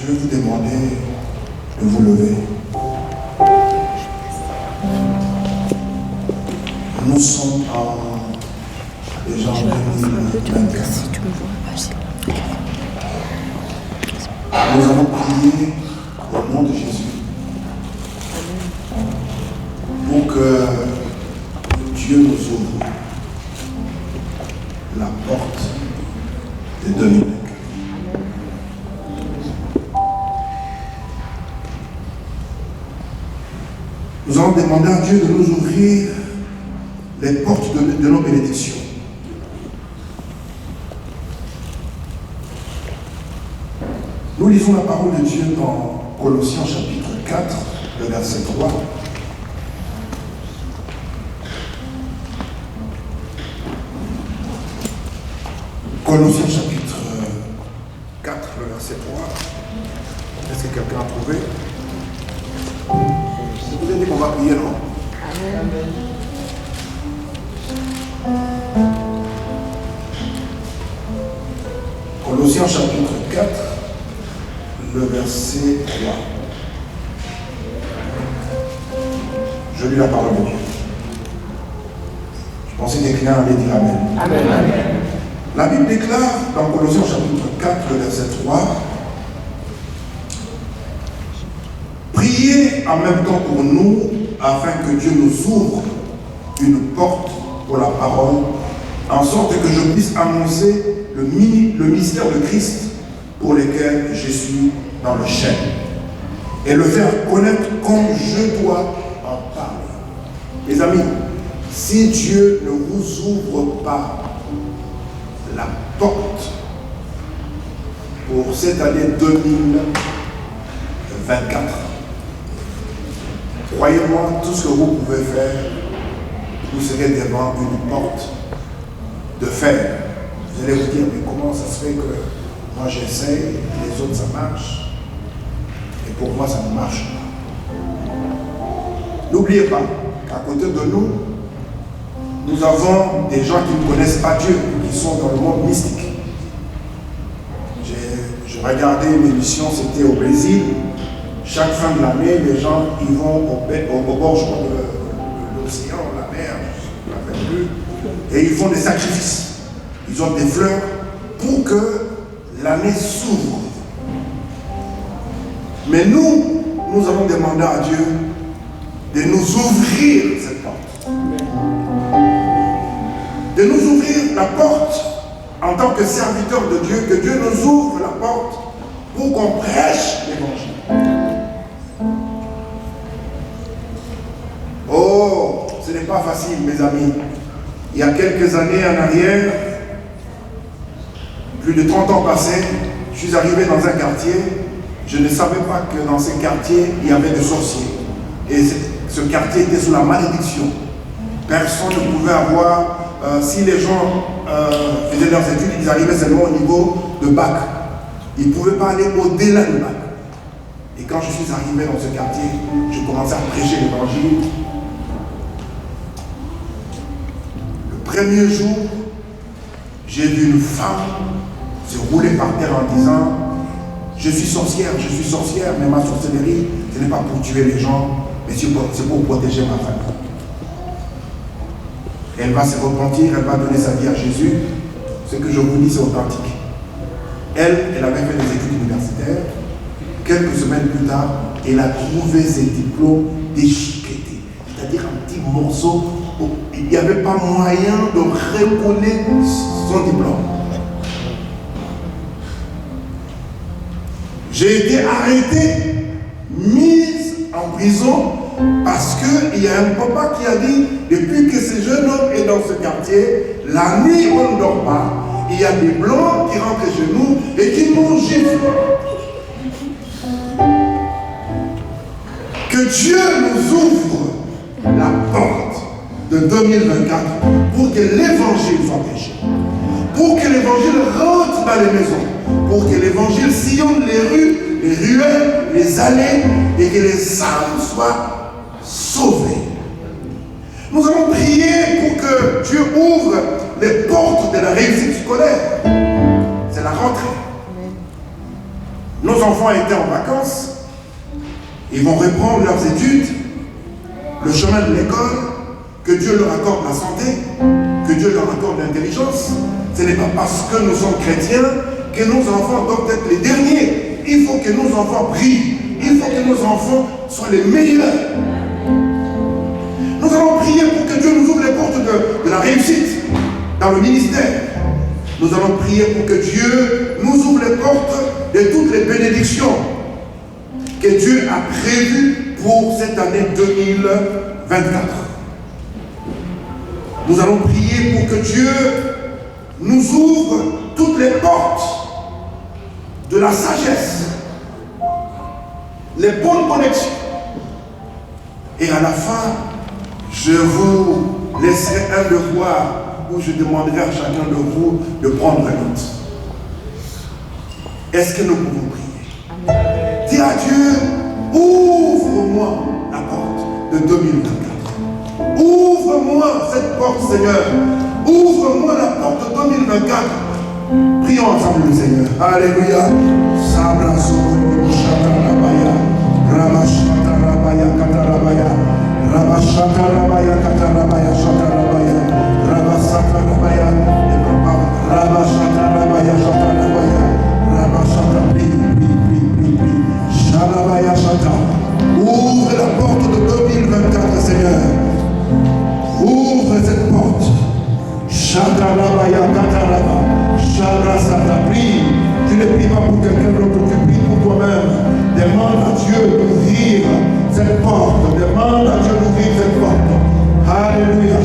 Je vais vous demander de vous lever. Nous sommes déjà en 2024. Nous allons prier au nom de Jésus pour que Dieu nous ouvre la porte de 2024. Nous allons demander à Dieu de nous ouvrir les portes de nos bénédictions. Nous lisons la parole de Dieu dans Colossiens chapitre 4, le verset 3. Colossiens chapitre 4, le verset 3. Est-ce que quelqu'un a trouvé? Vous avez dit qu'on va prier, non? Amen. Colossiens chapitre 4, le verset 3. Je lis la parole de Dieu. Je pensais que quelqu'un allait dire Amen. Amen. Amen. La Bible déclare dans Colossiens chapitre 4, le verset 3, priez en même temps pour nous, afin que Dieu nous ouvre une porte pour la parole, en sorte que je puisse annoncer le mystère de Christ pour lequel je suis dans le chêne, et le faire connaître comme je dois en parler. Mes amis, si Dieu ne vous ouvre pas la porte pour cette année 2024, croyez-moi, tout ce que vous pouvez faire, vous serez devant une porte de fer. Vous allez vous dire, mais comment ça se fait que moi j'essaye, les autres ça marche, et pour moi ça ne marche pas. N'oubliez pas qu'à côté de nous, nous avons des gens qui ne connaissent pas Dieu, qui sont dans le monde mystique. J'ai regardé une émission, c'était au Brésil. Chaque fin de l'année, les gens ils vont au bord de l'océan, la mer, je ne me rappelle plus, et ils font des sacrifices. Ils ont des fleurs pour que l'année s'ouvre. Mais nous allons demander à Dieu de nous ouvrir cette porte. De nous ouvrir la porte en tant que serviteur de Dieu, que Dieu nous ouvre la porte pour qu'on prêche l'évangile. Oh, ce n'est pas facile, mes amis. Il y a quelques années en arrière, plus de 30 ans passés, je suis arrivé dans un quartier. Je ne savais pas que dans ce quartier, il y avait des sorciers. Et ce quartier était sous la malédiction. Personne ne pouvait avoir, si les gens faisaient leurs études, ils arrivaient seulement au niveau de bac. Ils ne pouvaient pas aller au-delà du bac. Et quand je suis arrivé dans ce quartier, je commençais à prêcher l'évangile. Le premier jour, j'ai vu une femme se rouler par terre en disant, je suis sorcière, mais ma sorcellerie, ce n'est pas pour tuer les gens, mais c'est pour protéger ma famille. Elle va se repentir, elle va donner sa vie à Jésus. Ce que je vous dis, c'est authentique. Elle avait fait des études universitaires. Quelques semaines plus tard, elle a trouvé ses diplômes déchiquetés, c'est-à-dire un petit morceau où il n'y avait pas moyen de recoller son diplôme. J'ai été arrêté, mise en prison, parce qu'il y a un papa qui a dit, depuis que ce jeune homme est dans ce quartier, la nuit on ne dort pas, il y a des blancs qui rentrent chez nous et qui nous giflent. Que Dieu nous ouvre la porte de 2024 pour que l'évangile soit prêché, pour que l'évangile rentre dans les maisons, pour que l'évangile sillonne les rues, les ruelles, les allées, et que les âmes soient sauvées. Nous allons prier pour que Dieu ouvre les portes de la réussite scolaire. C'est la rentrée. nos enfants étaient en vacances, ils vont reprendre leurs études, le chemin de l'école, que Dieu leur accorde la santé, que Dieu leur accorde l'intelligence. Ce n'est pas parce que nous sommes chrétiens que nos enfants doivent être les derniers. Il faut que nos enfants brillent. Il faut que nos enfants soient les meilleurs. Nous allons prier pour que Dieu nous ouvre les portes de la réussite dans le ministère. Nous allons prier pour que Dieu nous ouvre les portes de toutes les bénédictions que Dieu a prévues pour cette année 2024. Nous allons prier pour que Dieu nous ouvre toutes les portes de la sagesse, les bonnes connexions. Et à la fin, je vous laisserai un devoir où je demanderai à chacun de vous de prendre note. Est-ce que nous pouvons prier? Dis à Dieu, ouvre-moi la porte de 2024. Ouvre-moi cette porte, Seigneur. Ouvre-moi la porte de 2024. Prions ensemble le Seigneur. Alléluia. Sabra soto shatarabaya. Rabashata rabaya katarabaya. Rabashata rabaya katarabaya shatarabaya. Rabasata rabaya. Rabashata rabaya shatarabaya. Rabashata prie. Shalabaya shata. Ouvre la porte de 2024, Seigneur. Ouvre cette porte. Shatarabaya katarabaya. Shalabaya prie. Tu ne pries pas pour quelqu'un d'autre, tu pries pour toi-même. Demande à Dieu d'ouvrir cette porte. Demande à Dieu d'ouvrir cette porte. Alléluia.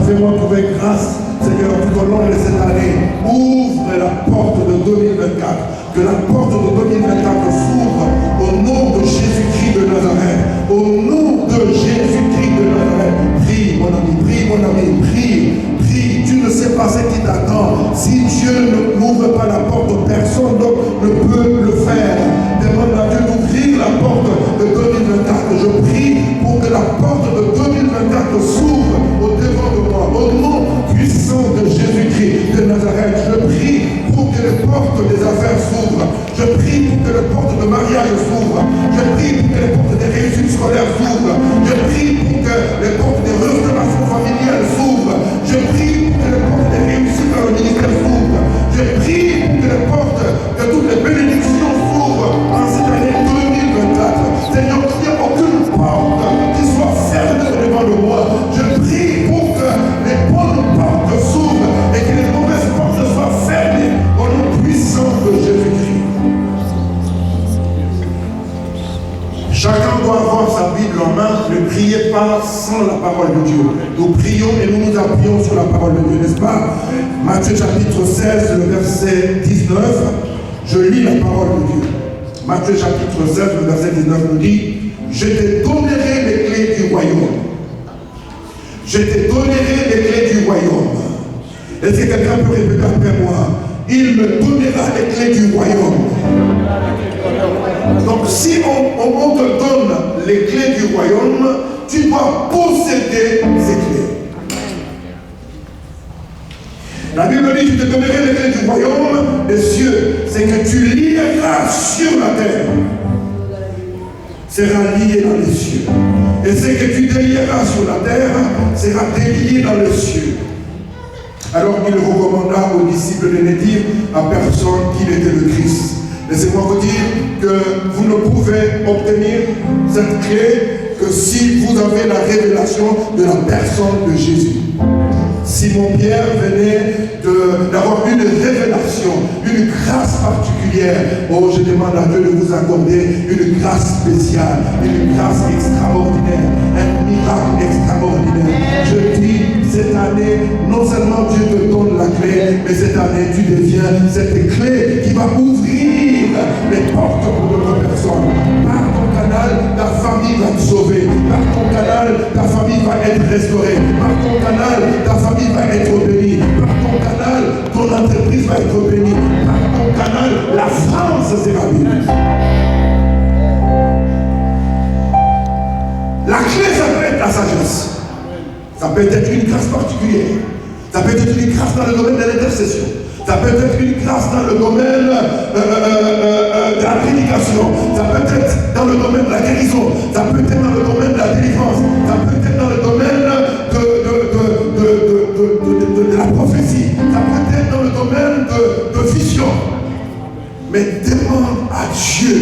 Fais-moi trouver grâce, Seigneur, tout au long de cette année. Ouvre la porte de 2024. Que la porte de 2024 s'ouvre au nom de Jésus-Christ de Nazareth. Au nom de Jésus-Christ de Nazareth. Prie, mon ami, prie. Tu ne sais pas ce qui t'attend. Si Dieu n'ouvre pas la porte, personne d'autre ne peut le faire. Demande à Dieu d'ouvrir la porte de 2024. Je prie pour que la porte de 2024 s'ouvre au devant de moi. Au nom puissant de Jésus-Christ de Nazareth, je prie pour que les portes des affaires s'ouvrent. Je prie pour que les portes de mariage s'ouvrent. Je prie pour que les portes des réussites scolaires s'ouvrent. Je prie pour que les portes des restaurations familiales s'ouvrent. Je prie pour que les portes des réussites dans le ministère s'ouvrent. Je prie pour que les portes de toutes les bénédictions s'ouvrent en cette année 2024. Seigneur, qu'il n'y ait aucune porte qui soit fermée devant de moi. Je prie pour que les bonnes portes s'ouvrent et que les mauvaises portes soient fermées au nom puissant de Jésus-Christ. Chacun doit avoir sa Bible en main. Ne priez pas sans la parole de Dieu. Nous prions et nous nous appuyons sur la parole de Dieu, n'est-ce pas? Matthieu chapitre 16, le verset 19. Je lis la parole de Dieu. Matthieu chapitre 16, le verset 19 nous dit: je te donnerai les clés du royaume. Je te donnerai les clés du royaume. Est-ce que quelqu'un peut répéter après moi? Il me donnera les clés du royaume. Donc si on te donne les clés du royaume, tu dois posséder ces clés. La Bible dit: je te donnerai les clés du royaume des cieux. C'est que tu lieras sur la terre sera lié dans les cieux. Et ce que tu délieras sur la terre sera délié dans les cieux. Alors il recommanda aux disciples de ne dire à personne qu'il était le Christ. Laissez-moi vous dire que vous ne pouvez obtenir cette clé que si vous avez la révélation de la personne de Jésus. Simon-Pierre venait d'avoir une révélation, une grâce particulière. Oh, je demande à Dieu de vous accorder une grâce spéciale, une grâce extraordinaire, un miracle extraordinaire. Je dis, cette année, non seulement Dieu te donne la clé, mais cette année, tu deviens cette clé qui va ouvrir les portes pour d'autres personnes. Par ton canal, ta famille va te sauver. Par ton canal, ta famille va être restaurée. Par ton canal, ta famille va être bénie. Par ton canal, ton entreprise va être bénie. Par ton canal, la France sera bénie. La clé, ça peut être la sagesse. Ça peut être une grâce particulière. Ça peut être une grâce dans le domaine de l'intercession. Ça peut être une grâce dans le domaine de la prédication. Ça peut être dans le domaine de la guérison. Ça peut être dans le domaine de la délivrance. Ça peut être dans le domaine de la prophétie. Ça peut être dans le domaine de vision. Mais demande à Dieu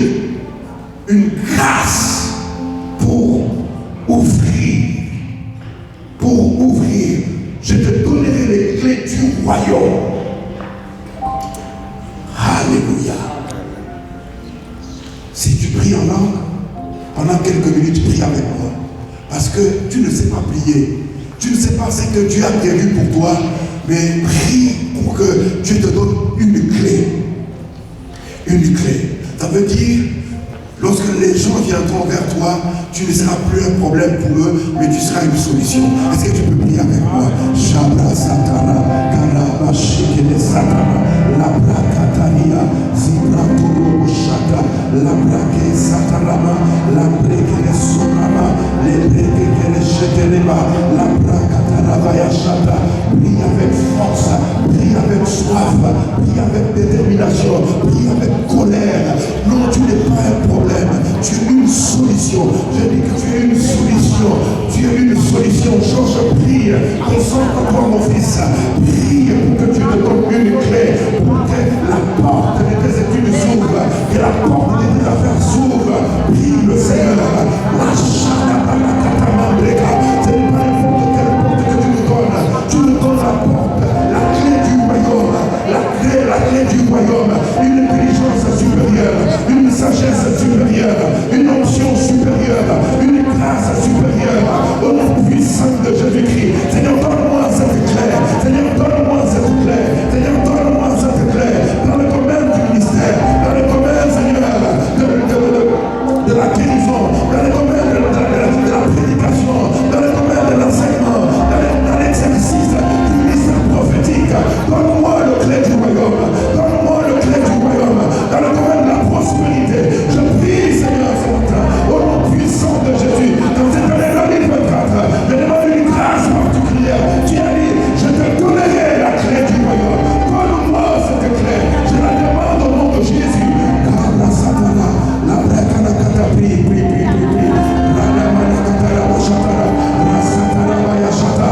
une grâce pour ouvrir. Pour ouvrir. Je te donnerai les clés du royaume. Alléluia. Si tu pries en langue, pendant quelques minutes, prie avec moi. Parce que tu ne sais pas prier. Tu ne sais pas ce que Dieu a prévu pour toi. Mais prie pour que Dieu te donne une clé. Une clé. Ça veut dire, lorsque les gens viendront vers toi, tu ne seras plus un problème pour eux, mais tu seras une solution. Est-ce que tu peux prier avec moi? Shabra Satana, Karaba Shikele Satana, Labra Katania, Zibra Toro Shata, Labra Ke Satanama, Labra Ke Sonama, Lebre Ke Sheteleba, Labra Katanaba Yashata. Prie avec force, prie avec soif, prie avec détermination, prie avec colère. Non, tu n'es pas un problème, tu es une solution. Je dis que tu es une solution. Tu es une solution. Je prie. Concentre-toi, mon fils. Prie pour que Dieu te donne une clé. Pour que la porte de tes études s'ouvre. Que la porte de tes affaires s'ouvre. Prie le Seigneur. La c'est pas n'importe quelle porte que tu nous donnes. Tu nous donnes la porte, la clé du royaume. La clé du royaume. Une intelligence supérieure. Une sagesse supérieure. Une onction supérieure. Une grâce supérieure. Au nom puissant de Jésus-Christ. Seigneur, donne-moi cette clé. Seigneur, donne-moi cette clé. Seigneur, donne-moi cette clé. Dans le domaine du ministère. Dans le domaine, Seigneur, de la guérison. Dans le domaine de la prédication. Dans le domaine de l'enseignement. Dans l'exercice du ministère prophétique. Donne-moi le clé du royaume. Donne-moi le clé du royaume. Dans le domaine de la prospérité. Je prie, Seigneur, ce matin, au nom puissant de Jésus. Dans cette année 2024, je demande une grâce particulière. Tu as dit, je te donnerai la clé du royaume. Donne-moi cette clé. Je la demande au nom de Jésus. Kabla Satana, la Brakana Kata, prie. Radamana Katara Bashatara, Rasatara Bayashata,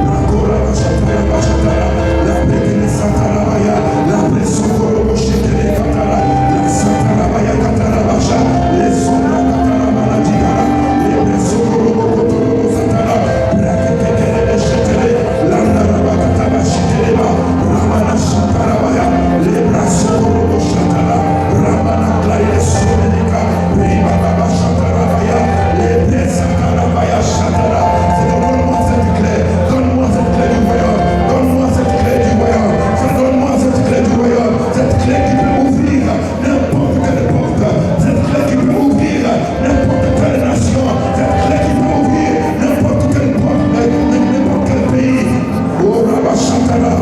Rakora Bashatara Bashatara, la Brekene Satara Baya, la Bresokoro Boshetele Katara, la Satara Baya Katara Basha, les Sombra Katara Manadigara, les Bresokoro Bokotoro Satara, Brakete Beshetele, Landaraba Kataba Sheteleba, Ramana Shatara Baya, les Brasokoro Boshatara, Ramana Klaye Somenika, Riba Baba Shatara Baya, les Bresakara Baya Shatara. Seigneur, donne-moi cette clé du royaume, donne-moi cette clé du royaume, donne-moi cette clé du royaume, cette clé qui peut ouvrir n'importe quelle porte, cette clé qui peut ouvrir n'importe quelle nation, cette clé qui peut ouvrir n'importe quelle porte, n'importe quel pays. Oh Rabba Shatara,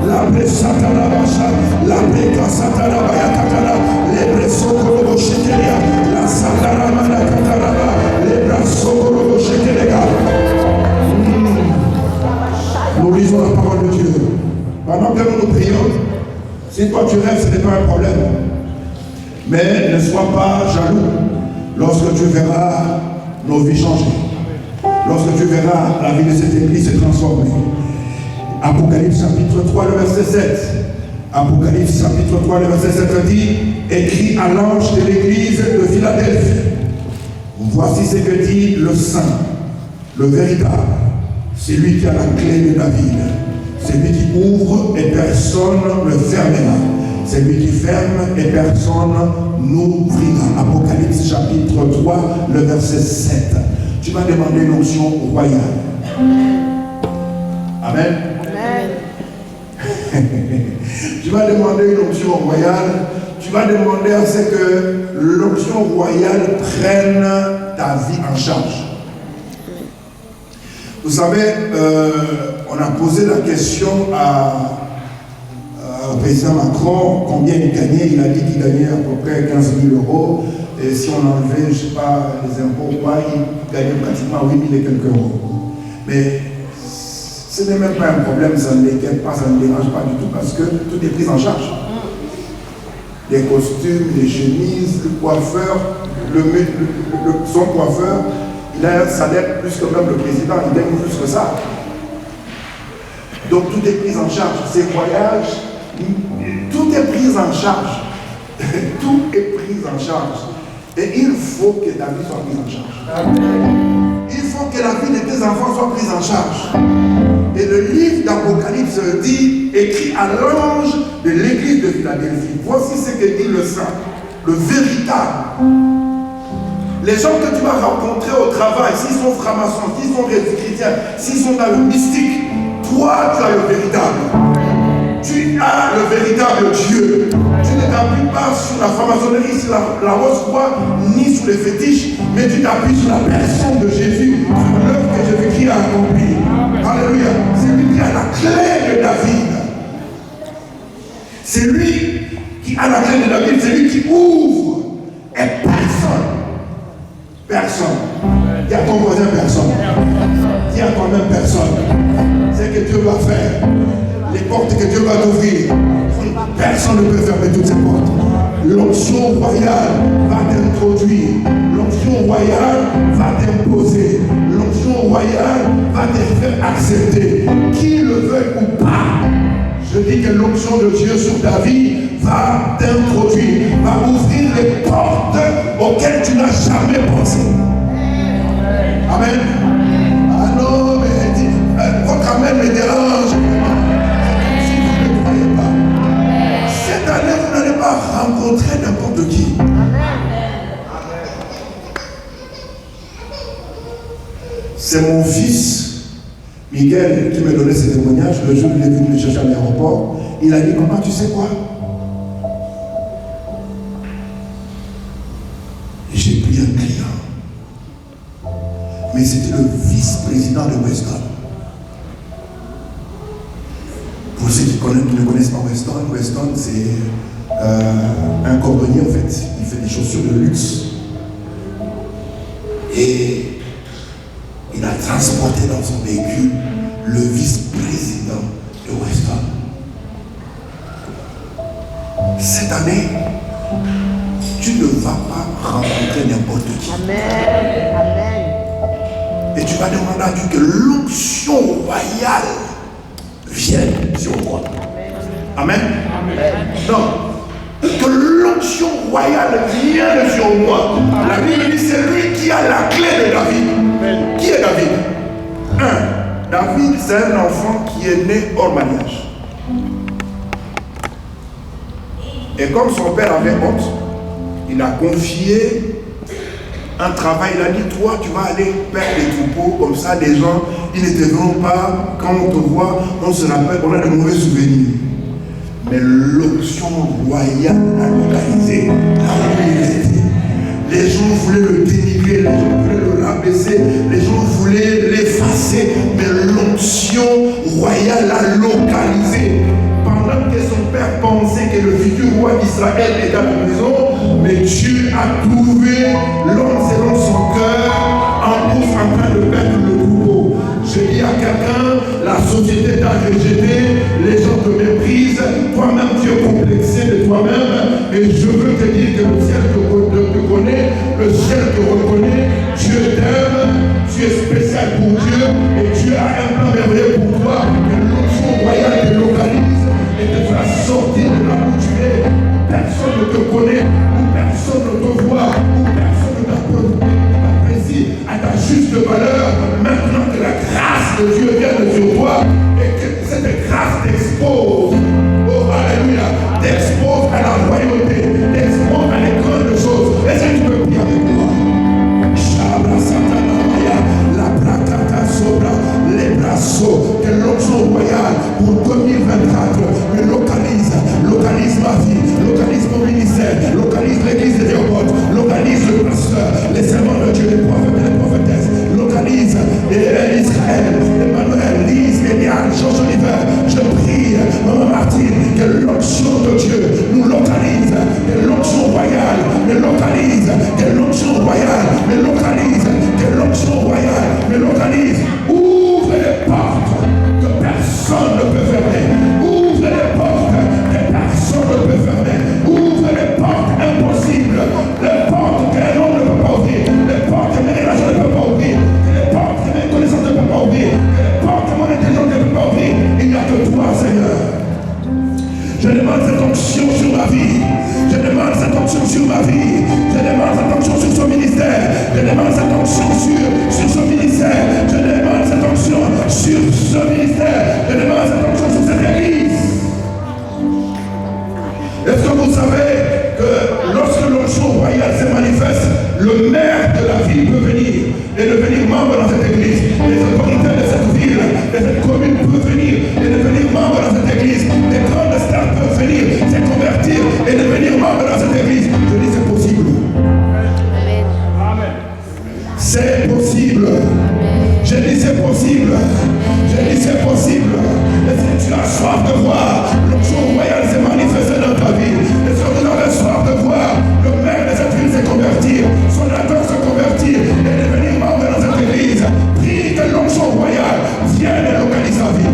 la Bresatara Basha, la Breka Satara Bayakatara, les Bresokoro Shetelia, la Satara Manakatara, les Brasokoro Shetelega. Nous lisons la parole de Dieu. Pendant que nous prions, si toi tu rêves, ce n'est pas un problème. Mais ne sois pas jaloux lorsque tu verras nos vies changer. Lorsque tu verras la vie de cette église se transformer. Apocalypse chapitre 3, le verset 7. Apocalypse chapitre 3, le verset 7 dit: écrit à l'ange de l'église de Philadelphie. Voici ce que dit le Saint, le véritable. C'est lui qui a la clé de David. C'est lui qui ouvre et personne ne fermera. C'est lui qui ferme et personne n'ouvrira. Apocalypse chapitre 3, le verset 7. Tu vas demander une onction royale. Amen. Tu vas demander une onction royale. Tu vas demander à ce que l'onction royale prenne ta vie en charge. Vous savez, on a posé la question au président Macron combien il gagnait. Il a dit qu'il gagnait à peu près 15 000 euros. Et si on enlevait, je ne sais pas, les impôts, il gagnait pratiquement 8 000 et quelques euros. Mais Ce n'est même pas un problème, ça ne m'inquiète pas, ça ne me dérange pas du tout parce que tout est pris en charge. Les costumes, les chemises, le coiffeur, son coiffeur, il a un salaire plus que même le président, il gagne plus que ça. Donc tout est pris en charge. Ses voyages, tout est pris en charge. Tout est pris en charge. Et il faut que ta vie soit prise en charge. Il faut que la vie de tes enfants soit prise en charge. Et le livre d'Apocalypse dit, écrit à l'ange de l'église de Philadelphie. Voici ce que dit le saint, le véritable. Les gens que tu vas rencontrer au travail, s'ils sont francs-maçons, s'ils sont chrétiens, s'ils sont dans le mystique, toi, tu as le véritable. Tu as le véritable Dieu. Tu ne t'appuies pas sur la franc-maçonnerie, sur la rose-croix, ni sur les fétiches, mais tu t'appuies sur la personne de Jésus, sur l'œuvre que Jésus-Christ a accomplie. Alléluia. C'est lui qui a la clé de David. C'est lui qui a la clé de David. C'est lui qui ouvre. Et personne. Dis à ton voisin personne. Dis à toi-même personne. C'est que Dieu va faire. Les portes que Dieu va t'ouvrir. Personne ne peut fermer toutes ces portes. L'onction royale va t'introduire. L'onction royale va t'imposer. L'onction royale va te faire accepter. Qu'il le veuille ou pas. Je dis que l'onction de Dieu sur ta vie va t'introduire, va ouvrir les portes auxquelles tu n'as jamais pensé. Amen. Ah non, mais votre amen me dérange. Si vous ne croyez pas. Cette année, vous n'allez pas rencontrer n'importe qui. C'est mon fils, Miguel, qui me donnait ce témoignage. Le jour où il est venu me chercher à l'aéroport, il a dit, maman, tu sais quoi? J'ai pris un client. Mais c'était le vice-président de Weston. Pour ceux qui ne connaissent pas Weston, Weston c'est un cordonnier en fait. Il fait des chaussures de luxe. Et il a transporté dans son véhicule le vice-président de Weston. Cette année, tu ne vas pas rencontrer n'importe qui. Amen. Amen. Et tu vas demander à Dieu que l'onction royale vienne sur toi. Amen. Amen. Non. Que l'onction royale vienne sur moi. La Bible dit c'est lui qui a la clé de David. Qui est David? David, c'est un enfant qui est né hors mariage. Et comme son père avait honte, il a confié un travail. Il a dit, toi, tu vas aller perdre les troupeaux. Comme ça, les gens, ils ne te verront pas. Quand on te voit, on se rappelle, on a de mauvais souvenirs. Mais l'onction royale l'a localisé là où il était. Les gens voulaient le dénigrer, les gens voulaient le rabaisser, les gens voulaient l'effacer. Mais l'onction royale l'a localisé. Pendant que son père pensait que le futur roi d'Israël était à la maison, mais Dieu a trouvé l'homme selon son cœur en course en train de perdre le troupeau. Je dis à quelqu'un, la société t'a rejeté, les gens te méprisent, toi-même tu es complexé de toi-même, et je veux te dire que le ciel te connaît, le ciel te reconnaît, Dieu t'aime, tu es spécial pour Dieu, et Dieu a un plan merveilleux pour toi, que l'onction royale te localise et te fera sortir de là où tu es. Personne ne te connaît, ou personne ne te voit, ou personne ne t'apprécie à ta juste valeur. Maintenant que la grâce de Dieu vient sur toi et que cette grâce t'expose, oh alléluia, t'expose à la royauté, t'expose à les grandes choses. Est-ce que tu peux prier avec moi? Shabra Satanaya, la Bratata Sobra, les brasseaux, que l'onction royale pour 2024 me localise ma vie, localise mon ministère, localise l'église de Léopold, localise le pasteur, les servants de Dieu, les prophètes et les prophétesses, localise Israël, Emmanuel, Lise, Eliane, Jean-Oliver. Je prie, Maman Martine, que l'onction de Dieu nous localise, que l'onction royale me localise, que l'onction royale me localise, que l'onction royale me localise. Ouvre les portes, que demande cette onction sur ce ministère. Je demande cette onction sur ce ministère. Je demande cette onction sur cette église. Est-ce que vous savez que lorsque l'onction royale se manifeste, le maire de la ville peut venir et devenir membre dans cette église. Les autorités de cette ville, de cette commune peuvent venir et devenir membre dans cette église. Les grandes stars peuvent venir, se convertir et devenir membre dans cette église. Je dis c'est possible. Amen. C'est possible. Je dis c'est possible. Je dis c'est possible. Est-ce que tu as soif de voir l'onction royale se manifester dans ta vie? Est-ce que vous avez soif de voir le maire de cette ville se convertir, son acteur se convertir et devenir membre dans cette église? Prie que l'onction royale vienne localiser sa vie.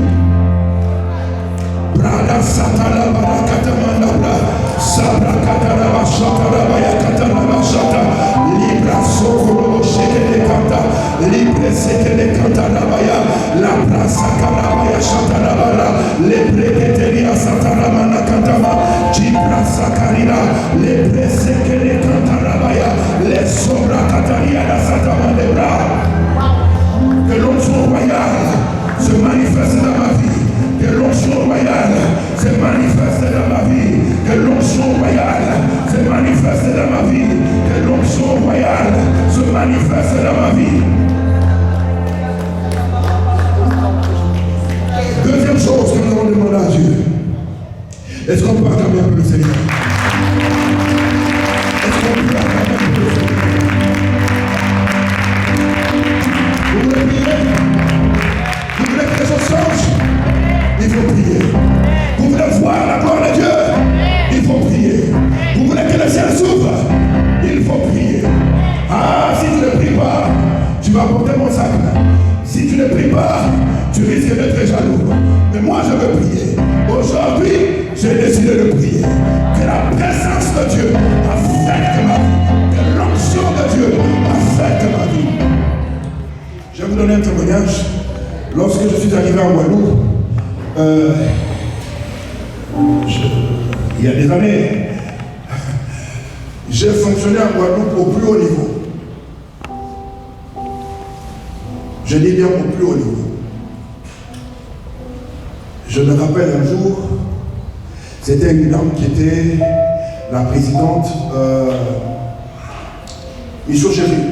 Brada satala barakatamanda sabra katara bashatara bayakatara bashata libra sokolo shekele kata libre sekele kata baya la brasa karabaya shatara bara libre keteria satara manakatama jibra sakarina libre sekele kata baya le sobra kataria la satama lebra. Que l'onction royale se manifeste dans ma vie. Que l'onction royale se manifeste dans ma vie. Que l'onction royale se manifeste dans ma vie. Que l'onction royale se manifeste dans ma vie. Deuxième chose que nous allons demander à Dieu. Est-ce qu'on peut acclamer un peu le Seigneur? Est-ce qu'on peut acclamer un peu le Seigneur? Vous voulez prier? Vous voulez que les choses changent? Il faut prier. Vous voulez voir la gloire de Dieu? Il faut prier. Vous voulez que le ciel s'ouvre? Il faut prier. Ah, si tu ne pries pas, tu vas porter mon sac. Si tu ne pries pas, tu risques d'être jaloux. Mais moi, je veux prier. Aujourd'hui, j'ai décidé de prier. Que la présence de Dieu affecte ma vie. Que l'onction de Dieu affecte ma vie. Je vais vous donner un témoignage. Lorsque je suis arrivé en Guadeloupe, il y a des années, j'ai fonctionné en Guadeloupe au plus haut niveau. Je dis bien au plus haut niveau. Je me rappelle un jour, c'était une dame qui était la présidente Michaud Chéry.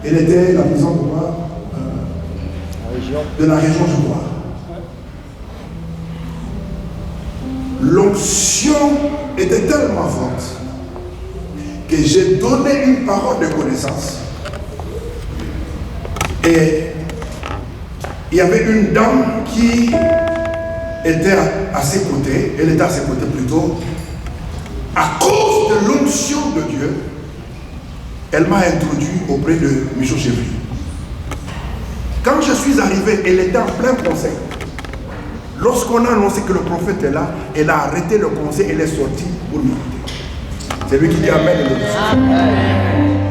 Elle était la présidente de quoi? De la région, je crois. L'onction était tellement forte que j'ai donné une parole de connaissance. Et il y avait une dame qui était à ses côtés, elle était à ses côtés plutôt, à cause de l'onction de Dieu, elle m'a introduit auprès de Michaud Chéry. Quand je suis arrivé, elle était en plein conseil. Lorsqu'on a annoncé que le prophète est là, elle a arrêté le conseil, elle est sortie pour nous. C'est lui qui dit Amen.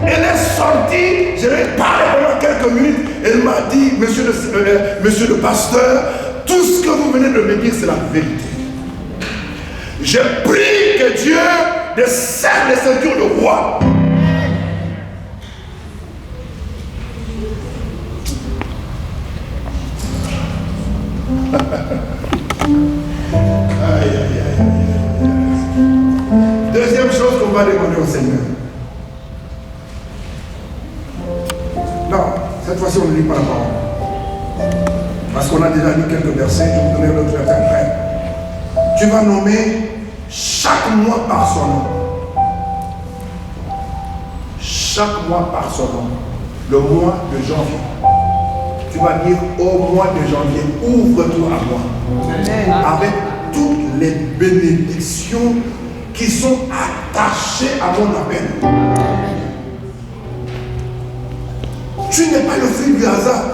Elle est sortie, je vais parler pendant quelques minutes. Elle m'a dit, monsieur le pasteur, tout ce que vous venez de me dire, c'est la vérité. Je prie que Dieu desserre les ceintures de roi. Deuxième chose qu'on va demander au Seigneur. Non, cette fois-ci on ne lit pas la parole. Parce qu'on a déjà lu quelques versets, je vais vous donner l'autre verset après. Tu vas nommer chaque mois par son nom. Chaque mois par son nom. Le mois de janvier. Tu vas dire au mois de janvier, ouvre-toi à moi. Avec toutes les bénédictions qui sont attachées à mon appel. Tu n'es pas le fruit du hasard.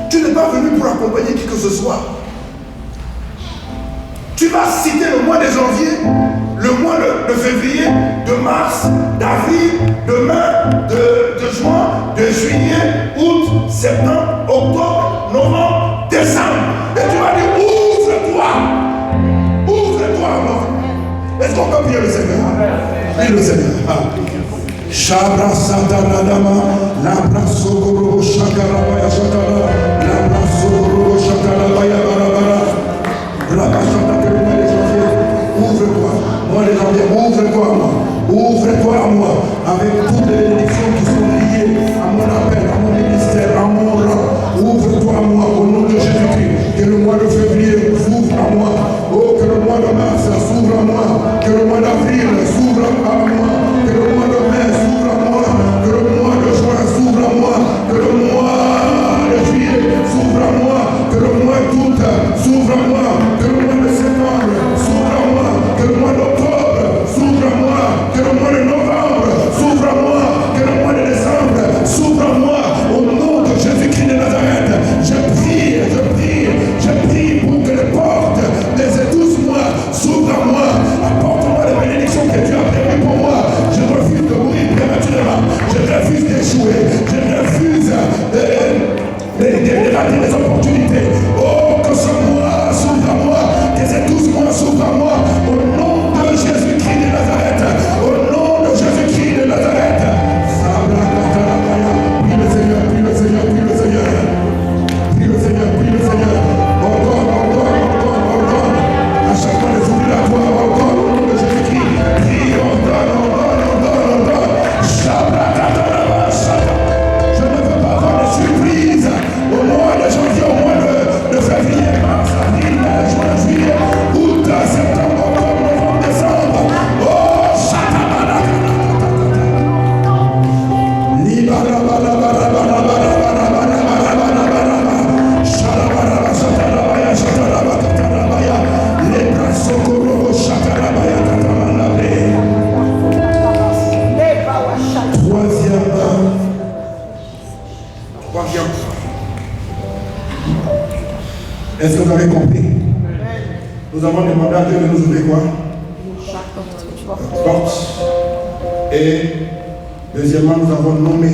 Tu n'es pas venu pour accompagner qui que ce soit. Tu vas citer le mois de janvier, le mois de février, de mars, d'avril, de mai, de juin, de juillet, août, septembre, octobre, novembre, décembre. Et tu vas dire, ouvre-toi. Ouvre-toi à moi. Est-ce qu'on peut prier le Seigneur? Prie le Seigneur. Shabra Sataradama, Labra Sokoro Shakarabaya Shakara, Labra Sokoro Shakarabaya Barabara, Rabashata que le mois de janvier, ouvre-toi, mois de janvier, ouvre-toi à moi, ouvre-toi à moi, avec toutes les bénédictions qui sont liées à mon appel, à mon ministère, à mon rang, ouvre-toi à moi au nom de Jésus-Christ, que le mois de février s'ouvre à moi, oh que le mois de mars s'ouvre à moi, que le mois d'avril s'ouvre à moi, que le mois de mai s'ouvre à moi, que le mois de juin s'ouvre à moi, que le mois de juillet s'ouvre à moi, que le mois d'août s'ouvre à moi, que le mois de septembre s'ouvre à moi, que le mois d'octobre s'ouvre à moi, que le mois de novembre s'ouvre à moi, que le mois de décembre s'ouvre à moi, au nom de Jésus-Christ de Nazareth. Je prie pour que les portes des 12 mois s'ouvrent à moi. Apporte-moi les bénédictions que tu as prévues pour moi. Je refuse de mourir prématurément. Je refuse d'échouer. Je refuse de rater les opportunités. Oh, que ce mois s'ouvre à moi. Que ces 12 mois s'ouvrent à moi. Au nom de Jésus-Christ de Nazareth. Au nom de Jésus-Christ de Nazareth. Prie le Seigneur, prie le Seigneur, prie le Seigneur. Prie le Seigneur, prie le Seigneur. Encore. À chaque fois, les oublis à toi, encore au nom de Jésus-Christ. Prie, ordonne. Je ne veux pas avoir de surprise au mois de janvier, au mois de février, mars, avril, mai, juin, juillet, août, septembre, octobre, novembre, décembre. Oh, Troisième. Est-ce que vous avez compris? Nous avons demandé à Dieu de nous ouvrir quoi? Porte. Et deuxièmement, nous avons nommé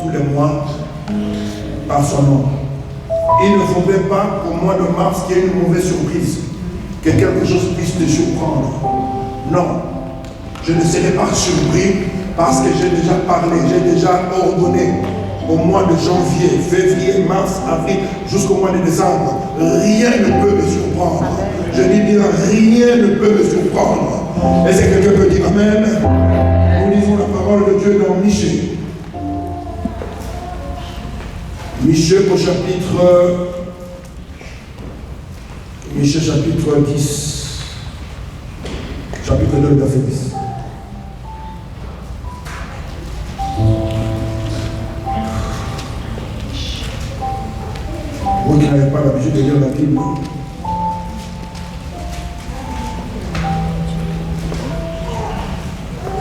tous les mois par son nom. Il ne faudrait pas qu'au mois de mars qu'il y ait une mauvaise surprise, que quelque chose puisse te surprendre. Non, je ne serai pas surpris parce que j'ai déjà parlé, j'ai déjà ordonné au mois de janvier, février, mars, avril, jusqu'au mois de décembre. Rien ne peut me surprendre. Je dis bien, rien ne peut me surprendre. Est-ce que quelqu'un peut dire Amen? Nous lisons la parole de Dieu dans Michée. Michée au chapitre 10. Chapitre 2, verset 10. Vous qui n'avez pas l'habitude de lire la Bible,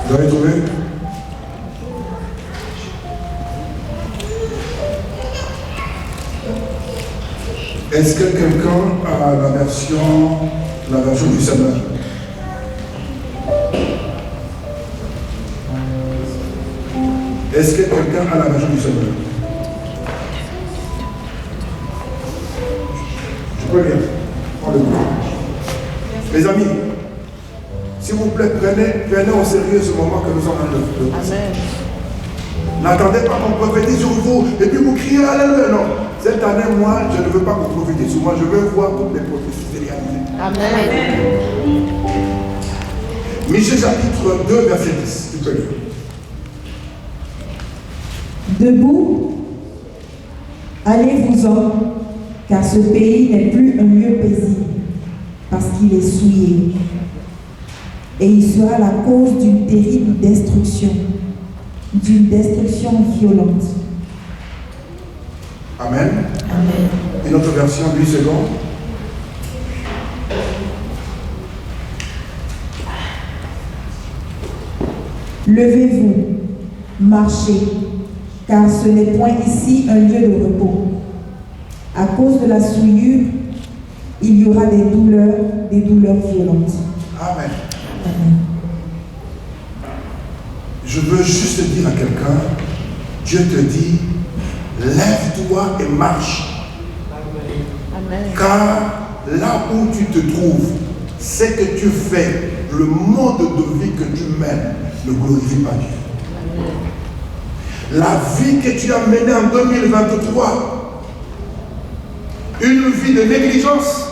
vous avez trouvé? Est-ce que quelqu'un a la version du Seigneur? Est-ce que quelqu'un a la version du Seigneur? Je peux bien. Les amis, s'il vous plaît, prenez au sérieux ce moment que nous sommes en train de passer. N'attendez pas qu'on prophétise sur vous et puis vous criez Alléluia. Non. Cette année, moi, je ne veux pas qu'on prophétise sur moi. Je veux voir toutes les prophéties se réaliser. Amen. Michée chapitre 2, verset 10. Tu peux lire. Debout, allez-vous-en, car ce pays n'est plus un lieu paisible, parce qu'il est souillé. Et il sera la cause d'une terrible destruction, d'une destruction violente. Amen. Amen. Une autre version, 8 secondes. Levez-vous, marchez, car ce n'est point ici un lieu de repos. À cause de la souillure, il y aura des douleurs violentes. Amen. Amen. Je veux juste dire à quelqu'un, Dieu te dit, lève-toi et marche. Amen. Car là où tu te trouves, ce que tu fais, le mode de vie que tu mènes, ne glorifie pas Dieu. La vie que tu as menée en 2023, une vie de négligence.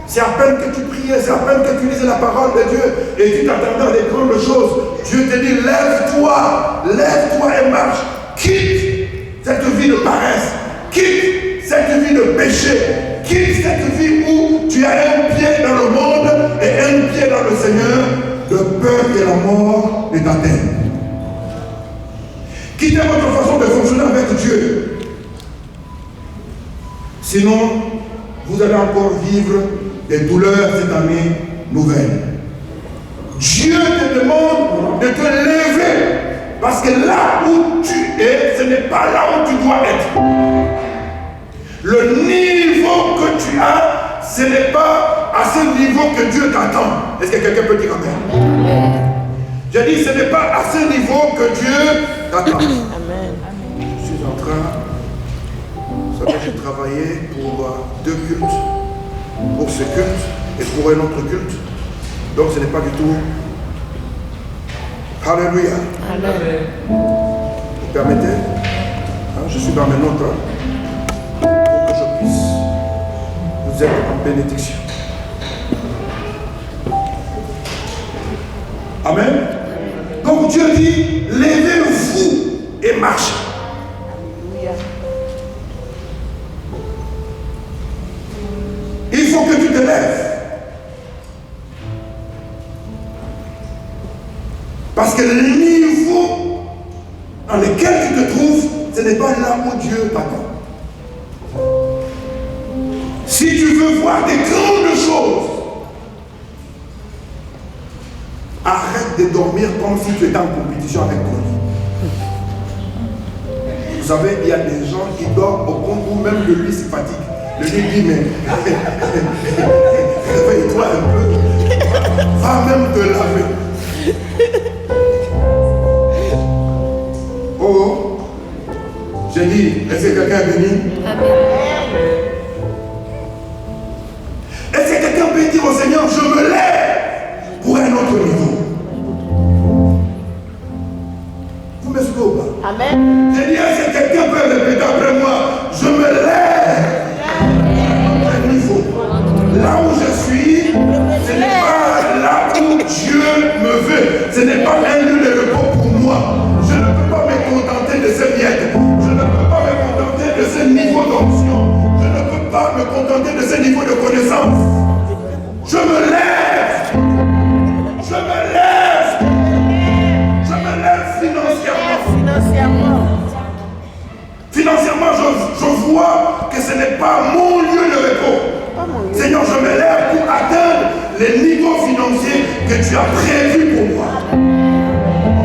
C'est à peine que tu priais, c'est à peine que tu lisais la parole de Dieu et tu t'attendais à des grandes choses. Dieu te dit, lève-toi et marche. Quitte cette vie de paresse, quitte cette vie de péché, quitte cette vie où tu as un pied dans le monde et un pied dans le Seigneur, de peur que la mort ne t'atteigne. Quittez votre façon de fonctionner avec Dieu. Sinon, vous allez encore vivre des douleurs cette année nouvelle. Dieu te demande de te lever. Parce que là où tu es, ce n'est pas là où tu dois être. Le niveau que tu as, ce n'est pas à ce niveau que Dieu t'attend. Est-ce que quelqu'un peut dire amen? J'ai dit, ce n'est pas à ce niveau que Dieu t'attend. Amen. Je suis en train, vous savez, j'ai travaillé pour 2 cultes, pour ce culte et pour un autre culte. Donc ce n'est pas du tout. Alléluia. Amen. Vous permettez? Je suis dans mes notes pour que je puisse vous être en bénédiction. Amen. Donc Dieu dit, levez-vous et marchez. Il faut que tu te lèves. Parce que le niveau dans lequel tu te trouves, ce n'est pas là où Dieu t'attend. Si tu veux voir des grandes choses, arrête de dormir comme si tu étais en compétition avec toi. Vous savez, il y a des gens qui dorment au point où même le lit se fatigue. Le lit dit, mais réveille-toi un peu, va même te laver. Oh, j'ai dit, est-ce que quelqu'un est béni? Est-ce que quelqu'un peut dire au Seigneur, je me lève pour un autre niveau? Vous me suivez ou pas? Amen. J'ai dit, est-ce que quelqu'un peut répéter après moi, je me lève pour un niveau? Là où je suis, ce n'est pas là où Dieu me veut. Ce n'est pas un lieu de repos pour moi. Je ne peux pas me contenter de ce miettes. Je ne peux pas me contenter de ce niveau d'onction. Je ne peux pas me contenter de ce niveau de connaissance. Je me lève. Je me lève. Je me lève financièrement. Financièrement, je vois que ce n'est pas mon lieu de repos. Seigneur, je me lève pour atteindre les niveaux financiers que tu as prévus pour moi.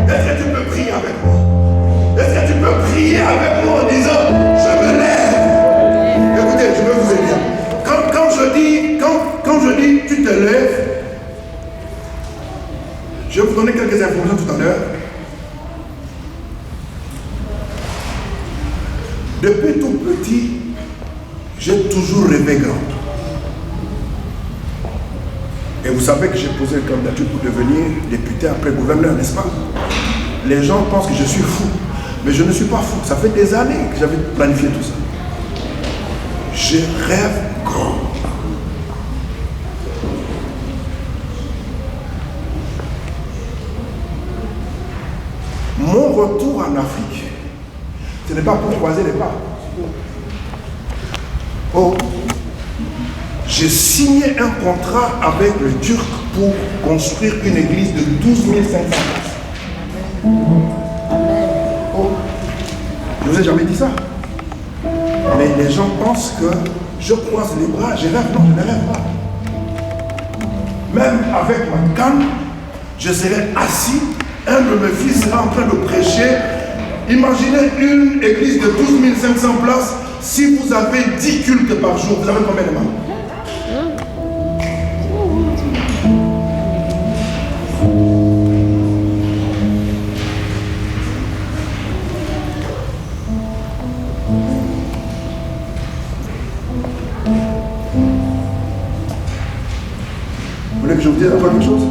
Est-ce que tu peux prier avec moi? Est-ce que tu peux prier avec moi en disant, je me lève? Écoutez, je veux vous aider. Quand je dis, tu te lèves, je vais vous donner quelques informations tout à l'heure. Depuis tout petit, j'ai toujours rêvé grand. Et vous savez que j'ai posé une candidature pour devenir député après gouverneur, n'est-ce pas? Les gens pensent que je suis fou. Mais je ne suis pas fou. Ça fait des années que j'avais planifié tout ça. Je rêve grand. Mon retour en Afrique, ce n'est pas pour croiser les pas. Oh, j'ai signé un contrat avec le Turc pour construire une église de 12 500 places. Oh, je ne vous ai jamais dit ça. Mais les gens pensent que je croise les bras, je rêve. Non, je ne rêve pas. Même avec ma canne, je serai assis, un de mes fils sera en train de prêcher. Imaginez une église de 12 500 places. Si vous avez 10 cultes par jour, vous avez combien de membres? Vous voulez que je vous dise encore une chose?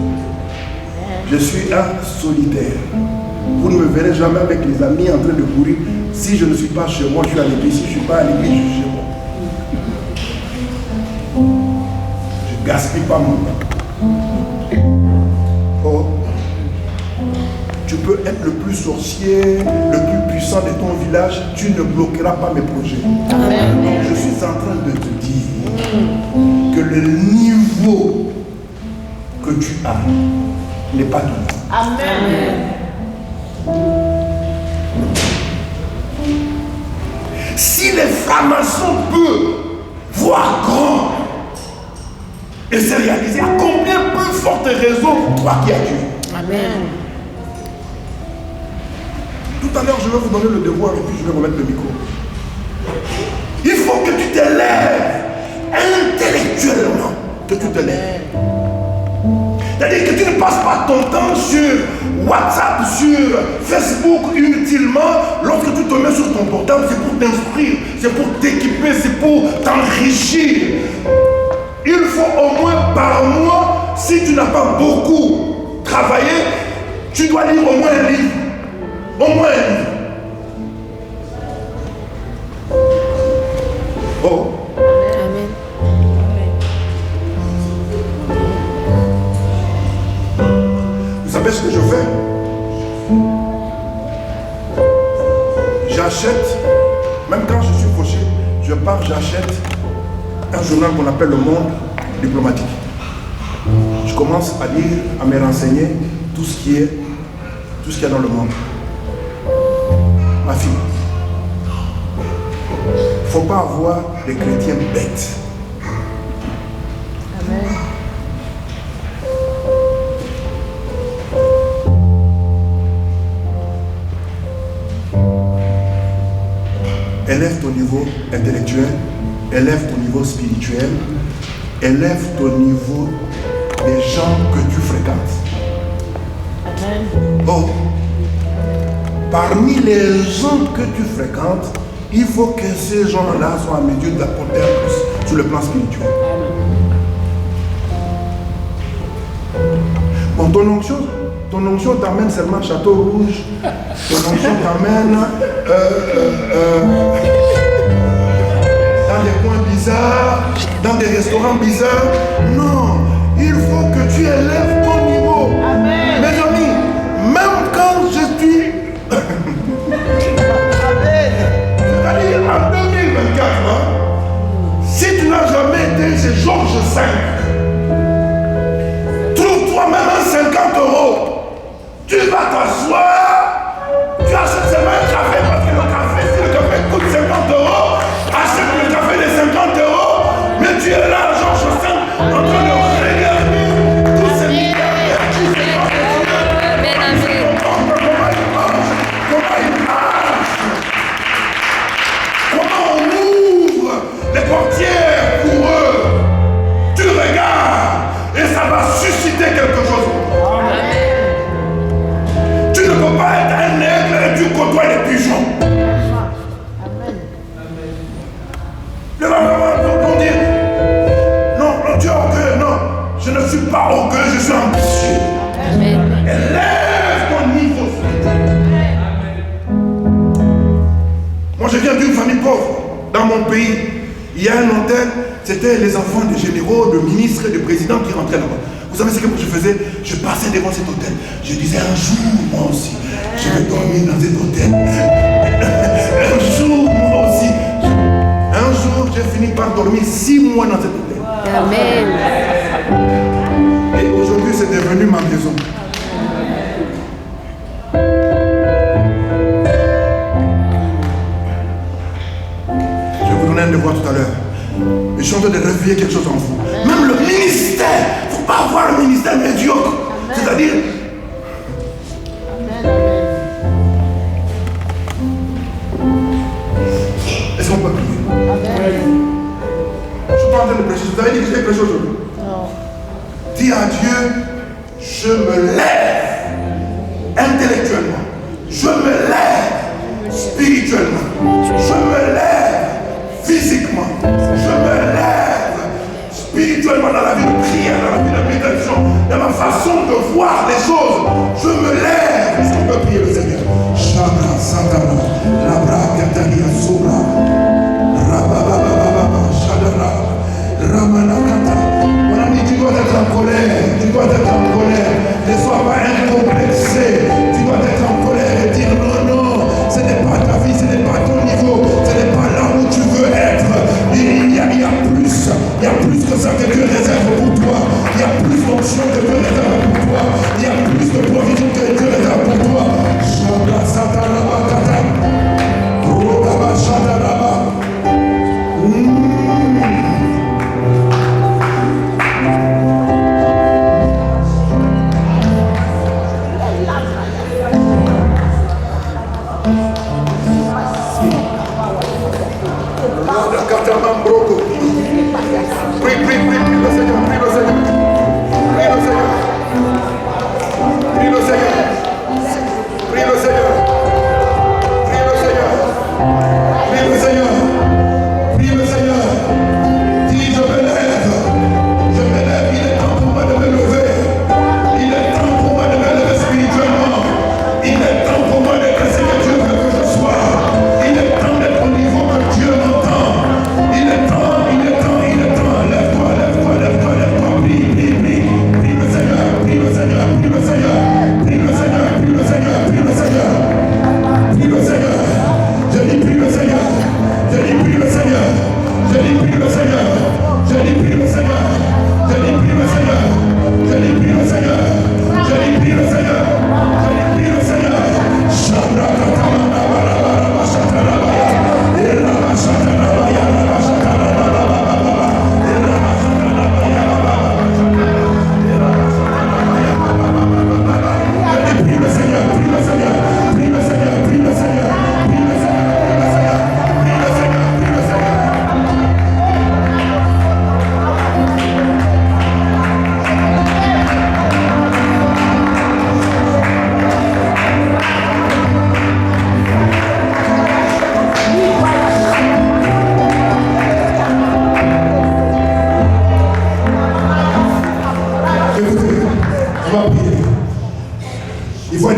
Je suis un solitaire. Vous ne me verrez jamais avec les amis en train de courir. Si je ne suis pas chez moi, je suis à l'église. Si je ne suis pas à l'église, je suis chez moi. Je ne gaspille pas mon temps. Oh. Tu peux être le plus sorcier, le plus puissant de ton village, tu ne bloqueras pas mes projets. Amen. Donc je suis en train de te dire que le niveau que tu as n'est pas ton niveau. Amen. Si les francs-maçons peuvent voir grand et se réaliser, à combien plus forte raison toi qui as Dieu? Amen. Tout à l'heure, je vais vous donner le devoir et puis je vais remettre le micro. Il faut que tu t'élèves intellectuellement, que tu t'élèves. C'est-à-dire que tu ne passes pas ton temps sur WhatsApp, sur Facebook inutilement. Lorsque tu te mets sur ton portable, c'est pour t'instruire, c'est pour t'équiper, c'est pour t'enrichir. Il faut au moins par mois, si tu n'as pas beaucoup travaillé, tu dois lire au moins un livre. Au moins un livre. Oh. Amen. Vous savez ce que je fais? J'achète, même quand je suis fauché, je pars, j'achète un journal qu'on appelle Le Monde diplomatique. Je commence à lire, à me renseigner tout ce qu'il y a dans le monde. Ma fille, il ne faut pas avoir des chrétiens bêtes. Amen. Élève ton niveau intellectuel, élève ton niveau spirituel, élève ton niveau des gens que tu fréquentes. Amen. Oh, parmi les gens que tu fréquentes, il faut que ces gens-là soient en mesure d'apporter un plus sur le plan spirituel. Bon, ton onction t'amène seulement Château Rouge, ton onction t'amène dans des coins bizarres, dans des restaurants bizarres. Non, il faut que tu élèves ton niveau. Amen. Mes amis, même quand je suis... C'est-à-dire en 2024, hein, si tu n'as jamais été chez Georges V, trouve-toi même un 50 €. Tu vas t'asseoir, tu achètes seulement un café parce que le café, si le café coûte 50 €, achète le café de 50 €, mais tu es là, Georges V, en train de regarder tous ces milliardaires qui se comment ils marchent, comment on ouvre les portières pour eux. Tu regardes et ça va susciter quelque chose. Tu ne peux pas être un aigle et tu côtoies les pigeons. Le maman vont dire non, tu es orgueilleux. Non, je ne suis pas orgueilleux, je suis ambitieux. Amen. Élève ton niveau. Moi, je viens d'une famille pauvre. Dans mon pays, il y a un hôtel, c'était les enfants des généraux, de ministres et de présidents qui rentraient là-bas. Vous savez ce que je faisais? Je passais devant cet hôtel. Je disais un jour, moi aussi, je vais dormir dans cet hôtel. Un jour, moi aussi. Un jour, j'ai fini par dormir 6 mois dans cet hôtel. Amen. Et aujourd'hui, c'est devenu ma maison. Je vais vous donner un devoir tout à l'heure. Je suis en train de réveiller quelque chose en vous. Même le ministère, il ne faut pas avoir un ministère médiocre. C'est-à-dire, est-ce qu'on peut prier? Je ne suis pas en train de prêcher. Vous avez dit que j'ai prêché aujourd'hui. Non. Dis à Dieu, je me lève intellectuellement. Je me lève spirituellement. Je me lève physiquement. Je me lève spirituellement dans la vie de prière, dans la vie de méditation, dans ma façon de voir les choses. Je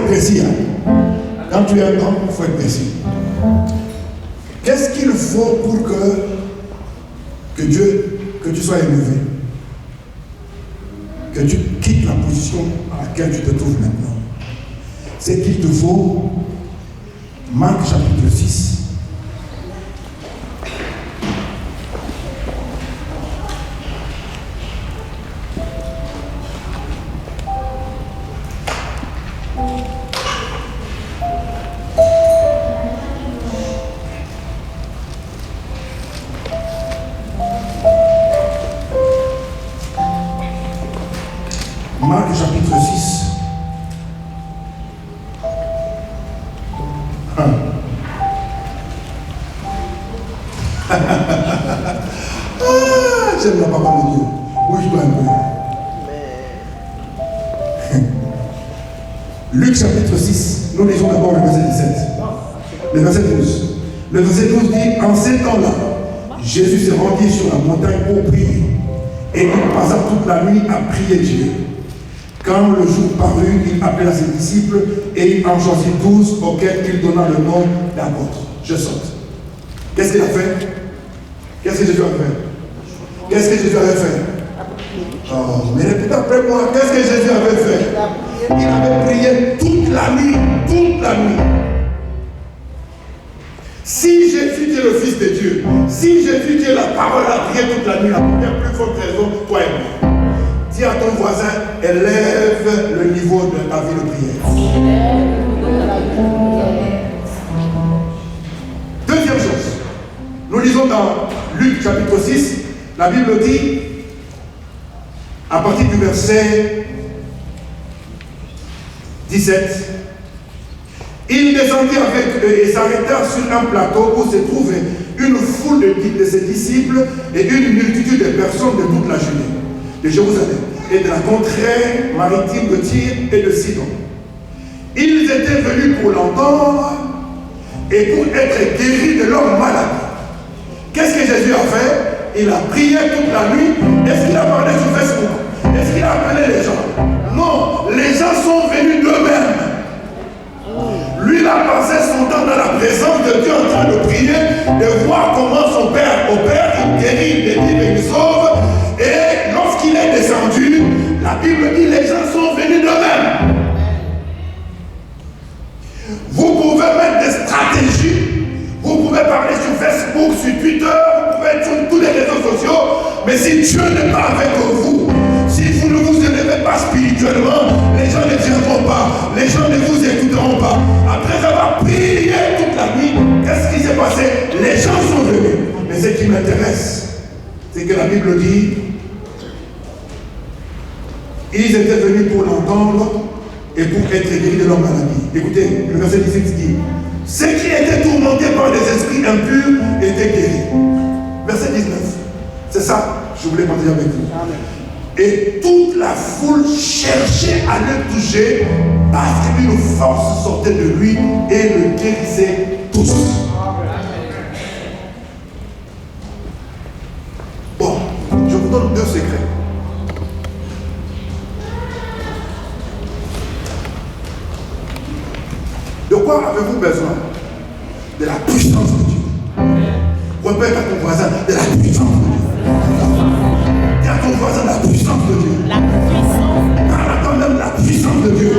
être précis. Hein. Quand tu es un homme, il faut être précis. Qu'est-ce qu'il faut pour que tu sois élevé? Que tu quittes la position à laquelle tu te trouves maintenant. C'est qu'il te faut Marc chapitre 6. Marc chapitre 6. J'aime la parole de Dieu. Bouge-toi un peu. Luc chapitre 6. Nous lisons d'abord le verset 17. Le verset 12. Le verset 12 dit: en ces temps-là, Jésus s'est rendu sur la montagne pour prier. Et il passa toute la nuit à prier Dieu. Quand le jour parut, il appela ses disciples et il en choisit 12 auxquels il donna le nom d'apôtres. Je saute. Qu'est-ce qu'il a fait? Qu'est-ce que Jésus a fait? Qu'est-ce que Jésus avait fait? Oh, mais répétez après moi, qu'est-ce que Jésus avait fait? Il avait prié toute la nuit, toute la nuit. Si Jésus est le Fils de Dieu, si Jésus est la parole à prier toute la nuit, la première plus forte raison, toi et moi. Dis à ton voisin, élève le niveau de ta vie de prière. Deuxième chose, nous lisons dans Luc chapitre 6, la Bible dit, à partir du verset 17, il descendit avec eux et s'arrêta sur un plateau où se trouvait une foule de ses disciples et une multitude de personnes de toute la Judée, de Jérusalem et de la contrée maritime de Tyr et de Sidon. Ils étaient venus pour l'entendre et pour être guéris de leur maladie. Qu'est-ce que Jésus a fait? Il a prié toute la nuit. Est-ce qu'il a parlé sur Facebook? Est-ce qu'il a appelé les gens? Non, les gens sont venus d'eux-mêmes. Lui, il a passé son temps dans la présence de Dieu en train de prier, de voir comment son Père opère, il guérit, il délivre, il sauve. Et lorsqu'il est descendu, la Bible dit les gens sont venus d'eux-mêmes. Vous pouvez mettre des stratégies, vous pouvez parler sur Facebook, sur Twitter, vous pouvez être sur tous les réseaux sociaux, mais si Dieu n'est pas avec vous, si vous ne vous élevez pas spirituellement, les gens ne viendront pas, les gens ne vous écouteront pas. Après avoir prié toute la nuit, qu'est-ce qui s'est passé? Les gens sont venus. Mais ce qui m'intéresse, c'est que la Bible dit, ils étaient venus pour l'entendre et pour être guéris de leur maladie. Écoutez, le verset 18 dit, ceux qui étaient tourmentés par des esprits impurs étaient guéris. Verset 19. C'est ça, je voulais partager avec vous. Amen. Et toute la foule cherchait à le toucher parce qu'une force sortait de lui et le guérissait tous. Bon, je vous donne deux secrets. De quoi avez-vous besoin? De la puissance de Dieu. Répète à ton voisin, de la puissance de Dieu. Dis à ton voisin, la puissance de Dieu. La puissance. Parle à toi-même, la puissance de Dieu.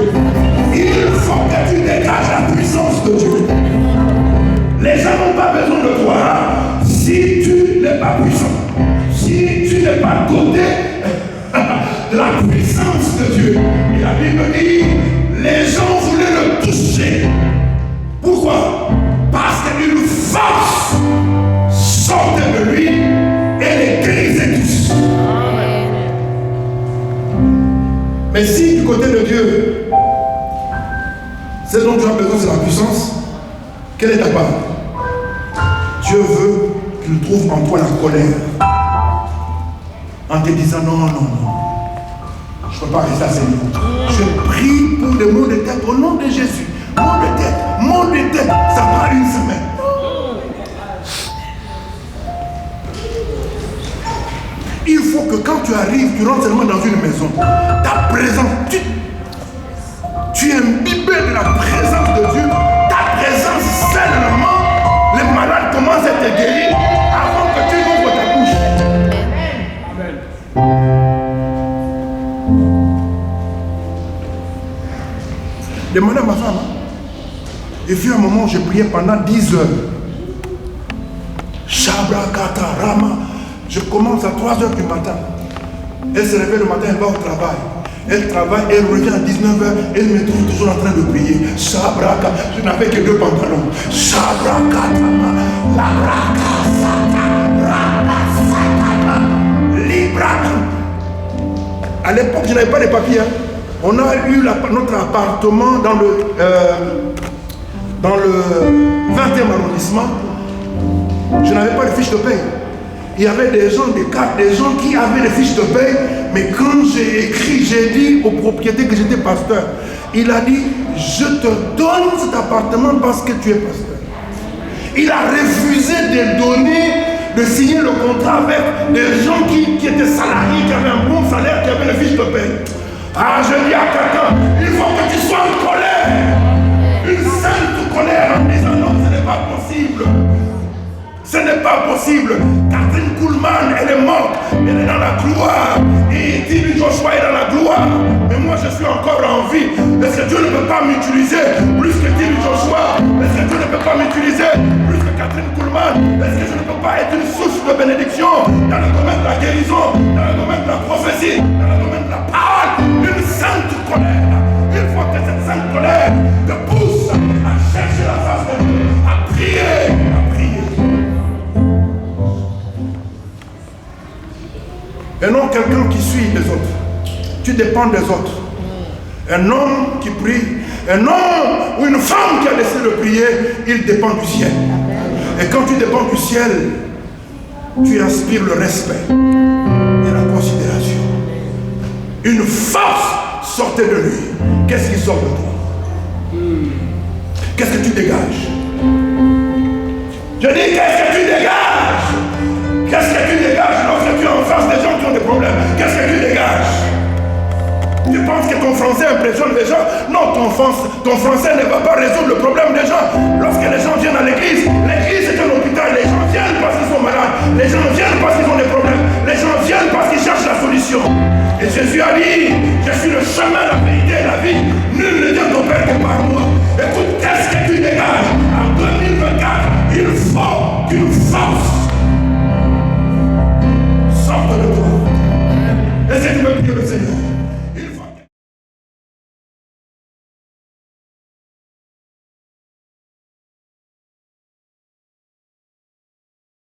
Il faut que tu dégages la puissance de Dieu. Les gens n'ont pas besoin de toi si tu n'es pas puissant. Si tu n'es pas doté de la puissance de Dieu. Et la Bible dit, les gens voulaient le toucher. Pourquoi? Parce qu'une force sortait de lui et les guérissait tous. Mais si du côté de Dieu, ce dont tu as besoin, c'est la puissance, quelle est ta part? Dieu veut qu'il trouve en toi la colère. En te disant non, non, non. Je ne peux pas rester à ce niveau. Je prie pour le maux de tête au nom de Jésus. Maux de tête, ça prend une semaine. Il faut que quand tu arrives, tu rentres seulement dans une maison. Ta présence, tu es imbibé de la Demandez à ma femme. Et puis à un moment, j'ai prié pendant 10 heures. Shabrakata Rama. Je commence à 3 heures du matin. Elle se réveille le matin, elle va au travail. Elle travaille, elle revient à 19h, elle me trouve toujours en train de prier. Shabraka, je n'avais que 2 pantalons. Shabrakata, Labraka, Sata, Rama, Satama, Libraka. À l'époque, je n'avais pas de papiers. On a eu notre appartement dans le 20e arrondissement. Je n'avais pas de fiche de paie. Il y avait des gens, des cartes, des gens qui avaient des fiches de paie. Mais quand j'ai écrit, j'ai dit au propriétaire que j'étais pasteur. Il a dit, je te donne cet appartement parce que tu es pasteur. Il a refusé de donner, de signer le contrat avec des gens qui étaient salariés, qui avaient un bon salaire, qui avaient des fiches de paie. Ah, je dis à quelqu'un, il faut que tu sois en colère. Une sainte colère en disant non, ce n'est pas possible. Ce n'est pas possible. Catherine Kuhlman, elle est morte. Elle est dans la gloire. Et Timmy Joshua est dans la gloire. Mais moi, je suis encore en vie. Est-ce que Dieu ne peut pas m'utiliser plus que Timmy Joshua? Est-ce que Dieu ne peut pas m'utiliser plus que Catherine Kuhlman? Est-ce que je ne peux pas être une source de bénédiction dans le domaine de la guérison, dans le domaine de la prophétie, dans le domaine de la parole? Une sainte colère. Il faut que cette sainte colère te pousse à chercher la face de Dieu, à prier, à prier. Et non quelqu'un qui suit les autres. Tu dépends des autres. Un homme qui prie, un homme ou une femme qui a décidé de prier, il dépend du ciel. Et quand tu dépends du ciel, tu inspires le respect et la considération. Une force sortait de lui. Qu'est-ce qui sort de toi? Qu'est-ce que tu dégages? Je dis, qu'est-ce que tu dégages? Qu'est-ce que tu dégages lorsque tu es en face des gens qui ont des problèmes? Qu'est-ce que tu dégages? Tu penses que ton français impressionne les gens? Non, ton français ne va pas résoudre le problème des gens. Lorsque les gens viennent à l'église est un hôpital. Les gens viennent parce qu'ils sont malades. Les gens viennent parce qu'ils ont des problèmes. Les gens viennent parce qu'ils cherchent la solution. Et Jésus a dit, je suis le chemin, la vérité et la vie. Nul ne vient au Père que par